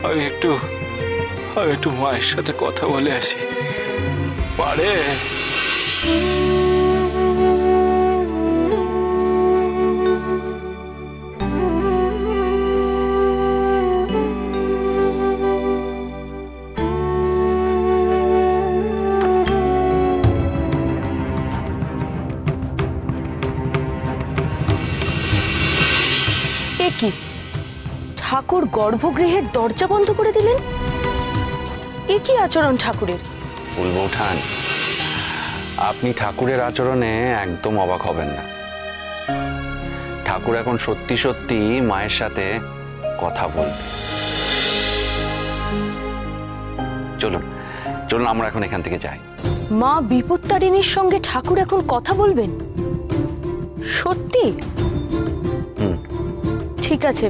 আমি একটু আমি একটু মায়ের সাথে কথা বলে আসি। পারে কি ঠাকুর গর্ভগৃহের দরজা বন্ধ করে দিলেন? এ কি আচরণ ঠাকুরের? ফুল বৌঠান, আপনি ঠাকুরের আচরণে একদম অবাক হবেন না। ঠাকুর এখন সত্যি সত্যি মায়ের সাথে কথা বলবে। চলুন চলুন আমরা এখন এখান থেকে যাই। মা বিপত্তারিণীর সঙ্গে ঠাকুর এখন কথা বলবেন? সত্যি? ঠিক আছে,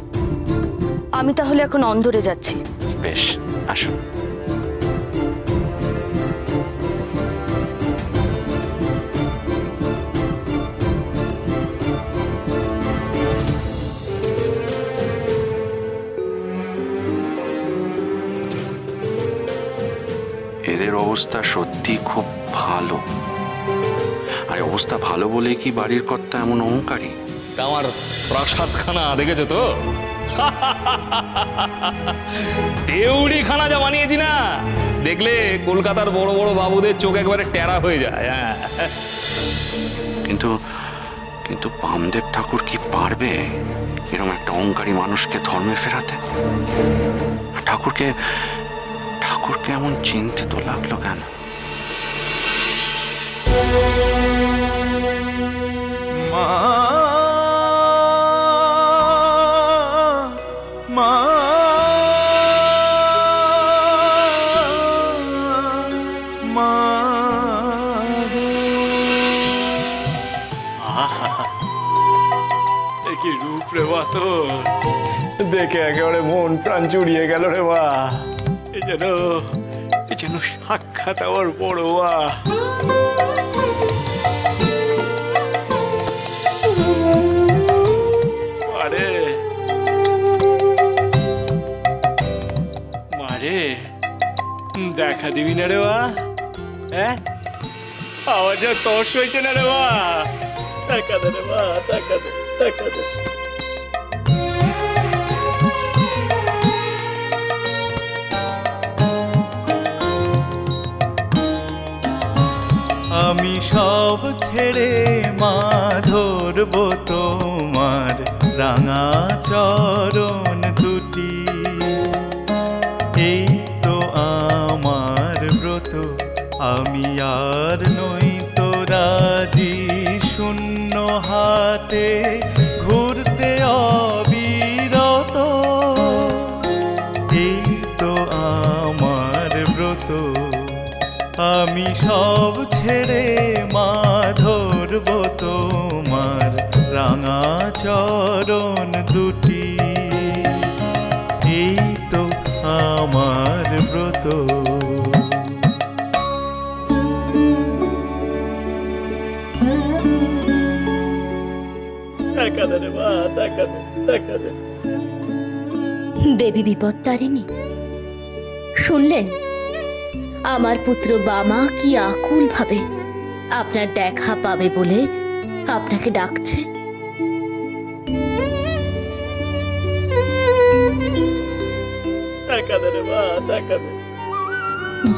আমি তাহলে এখন অন্দরে যাচ্ছি। বেশ, আসুন। এদের অবস্থা সত্যি খুব ভালো। আর অবস্থা ভালো বলেই কি বাড়ির কর্তা এমন অহংকারী? আমার প্রাসাদখানা দেখেছো তো? দেউড়ি খানা যা বানিয়েছি না, দেখলে কলকাতার বড় বড় বাবুদের চোখ একবারে টেরা হয়ে যায়। হ্যাঁ, কিন্তু কিন্তু বামদেব ঠাকুর কি পারবে এরকম একটা অহংকারী মানুষকে ধর্মে ফেরাতে? ঠাকুরকে ঠাকুরকে এমন চিন্তিত লাগলো কেন? মা মা মা কি রূপ রে মা তোর! দেখে একেবারে মন প্রাণ জুড়িয়ে গেল রে মা। এ যেন সাক্ষাৎ আমার বড় মা। মারে মারে, দেখা দিবি না রে মা? হ্যাঁ, আমার যা তর্স হয়েছে না রে মা। দেখা দে রে মা, দেখা দে, দেখা দে। আমি সব ছেড়ে মা ধরব তোমার রাঙা চরণ দুটি। এই তো আমার ব্রত, আমি আর নই তো রাজি শূন্য হাতে ঘুরতে অবিরত। এই তো আমার ব্রত, আমি সব ছেড়ে মা ধরব তোমার রাঙা চরণ দুটি। এই তো আমার ব্রত। দেখা দে রে মা, দেখা দে, দেখা দে। দেবী বিপত্তারিণী, শুনলেন আমার পুত্র বামা কি আকুল ভাবে আপনার দেখা পাবে বলে আপনাকে ডাকছে। দেখা দে রে মা, দেখা দে।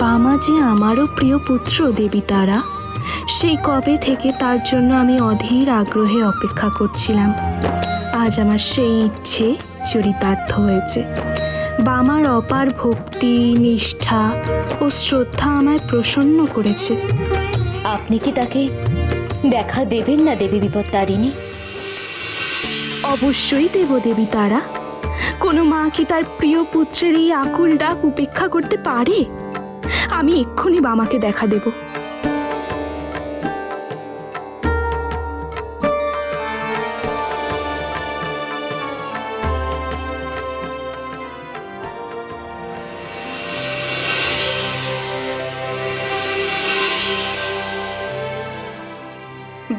বামা যে আমারও প্রিয় পুত্র দেবী তারা, সেই কবে থেকে তার জন্য আমি অধীর আগ্রহে অপেক্ষা করছিলাম। আজ আমার সেই ইচ্ছে চরিতার্থ হয়েছে। বামার অপার ভক্তি, নিষ্ঠা ও শ্রদ্ধা আমায় প্রসন্ন করেছে। আপনি কি তাকে দেখা দেবেন না দেবী বিপত্তারিণী? অবশ্যই দেব দেবী তারা। কোনো মা কি তার প্রিয় পুত্রের এই আকুল ডাক উপেক্ষা করতে পারে? আমি এক্ষুনি বামাকে দেখা দেব।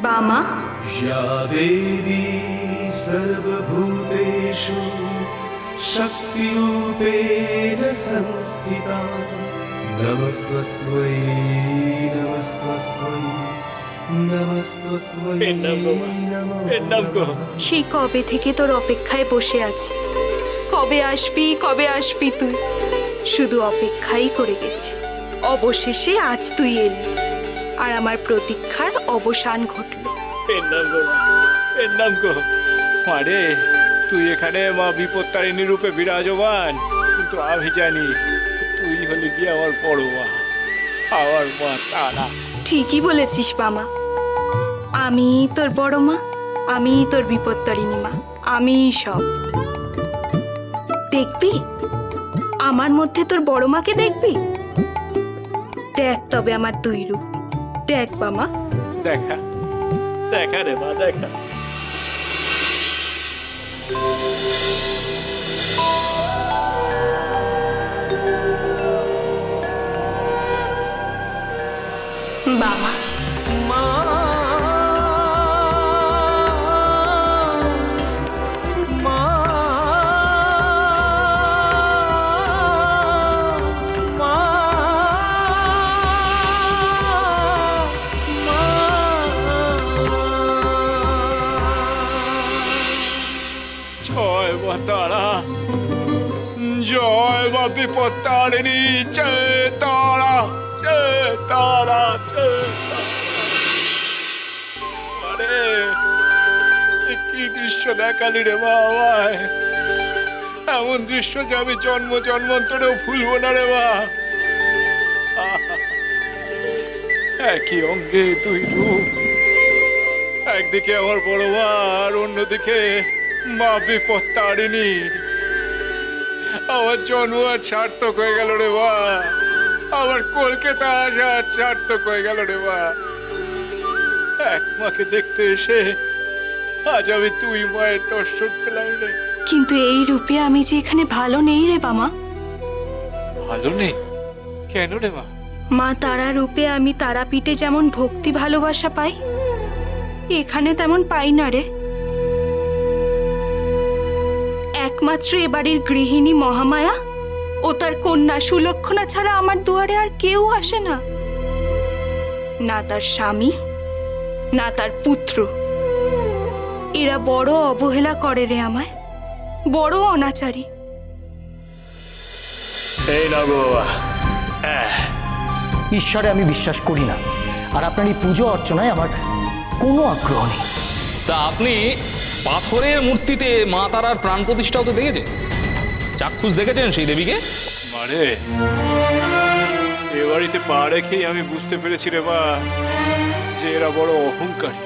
বামা, या देवी सर्वभूतेषु शक्तिरूपेण संस्थिता नमस्तस्मै नमस्तस्मै नमस्तस्मै এর নাম বাবা, এর নাম গো। সেই কবে থেকে তোর অপেক্ষায় বসে আছি। কবে আসবি তুই, শুধু অপেক্ষাই করে গেছি। অবশেষে আজ তুই এলি, আর আমার প্রতীক্ষার অবসান ঘটল। এর নাম গো মা, এর নাম গো। মারে, তুই এখানে মা বিপত্তারিণী রূপে বিরাজমান, কিন্তু আমি জানি তুই হলে গিয়ে আমার বড় মা, আমার মা তারা। ঠিকই বলেছিস মামা, আমি তোর বড় মা, আমি তোর বিপত্তারিণী মা, আমি সব। দেখবি আমার মধ্যে তোর বড় মাকে দেখবি? দেখ তবে আমার দুই রূপ, দেখ মামা। দেখা, দেখা রে মা, দেখা। বাবা, জয় মা তারা, জয় মা বিপত্তারিণী, জয় তারা, জয় তারা, জয় তারা। আরে, এ কি দৃশ্য দেখালি রে মা আমায়! এমন দৃশ্য যে আমি জন্ম জন্মান্তরেও ভুলবো না রে মা। আহা! একই অঙ্গে দুই রূপ, একদিকে আমার বড় মা, আর অন্যদিকে মা বিপত্তারিণী। আমার জন্ম আর সার্থক হয়ে গেল রে মা, আমার কলকাতা আসা আর সার্থক হয়ে গেল রে মা। এক মাকে দেখতে এসে আজ আমি তুই মায়ের দর্শন পেলাম রে। কিন্তু এই রূপে আমি যে এখানে ভালো নেই রে বামা। ভালো নেই কেন রে মা? মা তারা রূপে আমি তারাপীঠে যেমন ভক্তি ভালোবাসা পাই, এখানে তেমন পাই না রে। একমাত্র এ বাড়ির গৃহিণী মহামায়া ও তার কন্যা সুলক্ষণা ছাড়া আমার দুয়ারে আর কেউ আসে না। না তার স্বামী, না তার পুত্র। এরা বড় অবহেলা করে রে আমায়, বড় অনাচারী। এই না গো বাবা, হ্যাঁ, ঈশ্বরে আমি বিশ্বাস করি না, আর আপনার এই পুজো অর্চনায় আমার কোনো আগ্রহ নেই। তা আপনি পাথরের মূর্তিতে মা তারার প্রাণ প্রতিষ্ঠাও তো দেখেছেন, চাক্ষুষ দেখেছেন সেই দেবীকে? মারে, এ বাড়িতে পা রেখেই আমি বুঝতে পেরেছি রে মা যে এরা বড় অহংকারী।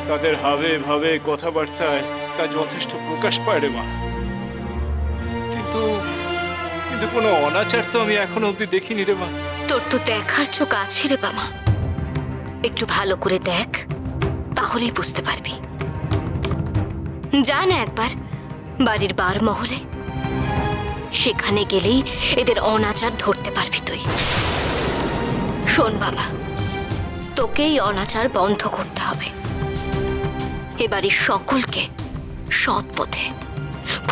তাদের হাবে ভাবে কথাবার্তায় তা যথেষ্ট প্রকাশ পায় রে মা, কিন্তু কিন্তু কোনো অনাচার তো আমি এখনো অব্দি দেখিনি রে মা। তোর তো দেখার চোখ আছে রে বাবা, একটু ভালো করে দেখ, তাহলেই বুঝতে পারবি। যা না একবার বাড়ির বার মহলে, সেখানে গেলেই এদের অনাচার ধরতে পারবি তুই। শোন বাবা, তোকে এই অনাচার বন্ধ করতে হবে। এ বাড়ির সকলকে সৎ পথে,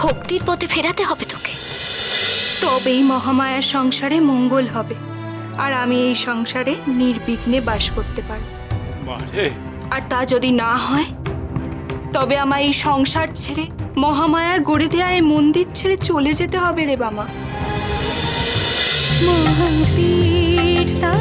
ভক্তির পথে ফেরাতে হবে তোকে। তবেই মহামায়ার সংসারে মঙ্গল হবে, আর আমি এই সংসারে নির্বিঘ্নে বাস করতে পারব। মারে, আর তা যদি না হয়, তবে আমার এই সংসার ছেড়ে, মহামায়ার গড়ে দেয়া এই মন্দির ছেড়ে চলে যেতে হবে রে বামা। মহাতীর্থা